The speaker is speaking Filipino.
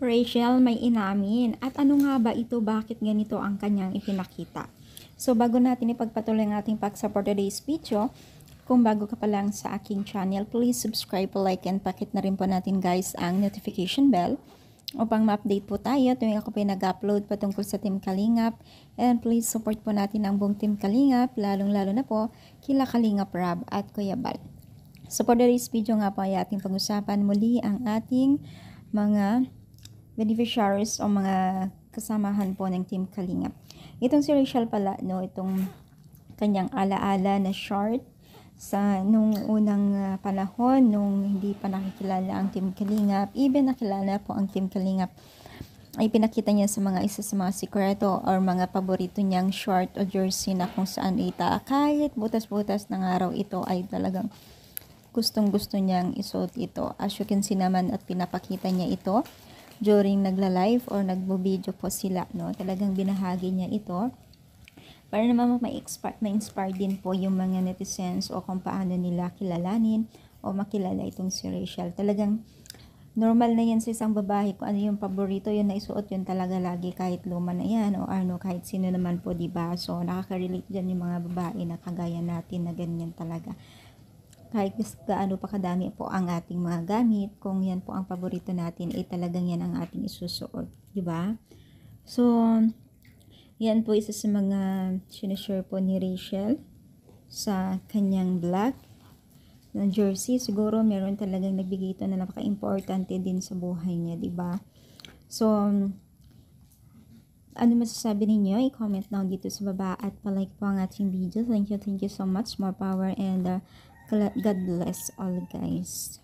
Rachel may inamin. At ano nga ba ito? Bakit ganito ang kanyang ipinakita? So bago natin ipagpatuloy ang ating pag-support today's video, kung bago ka pa lang sa aking channel, please subscribe, like, and pakit na rin po natin guys ang notification bell upang ma-update po tayo tuwing ako po nag-upload patungkol sa Team Kalingap. And please support po natin ang buong Team Kalingap, lalong-lalo na po kila Kalingap Rab at Kuya Bal. So for today's video nga po ay ating pag-usapan muli ang ating mga beneficiaries o mga kasamahan po ng Team Kalingap. Itong si Rachel pala, no, itong kanyang alaala na short sa nung unang panahon, nung hindi pa nakikilala ang Team Kalingap, even nakilala po ang Team Kalingap, ay pinakita niya sa mga isa sa mga sikreto or mga paborito niyang short o jersey na kung saan kahit butas-butas ng araw ito ay talagang gustong-gusto niyang isuot ito. As you can see naman at pinapakita niya ito during nagla-live or nagbo-video po sila, no? Talagang binahagi niya ito para naman ma-inspire din po yung mga netizens o kung paano nila kilalanin o makilala itong si Rachel. Talagang normal na yan sa isang babae, kung ano yung paborito, yun na isuot, yun talaga lagi, kahit luma na yan o ano, kahit sino naman po, diba? So nakaka-relate dyan yung mga babae na kagaya natin na ganyan talaga. Kahit gaano pa kadami po ang ating mga gamit, kung yan po ang paborito natin, ay talagang yan ang ating isusuot, diba? So yan po isa sa mga sinashare po ni Rachel sa kanyang vlog na jersey. Siguro meron talagang nagbigay ito na napaka-importante din sa buhay niya, diba? So ano masasabi ninyo? I-comment down dito sa baba at palike po ang ating video. Thank you so much. More power and God bless all guys.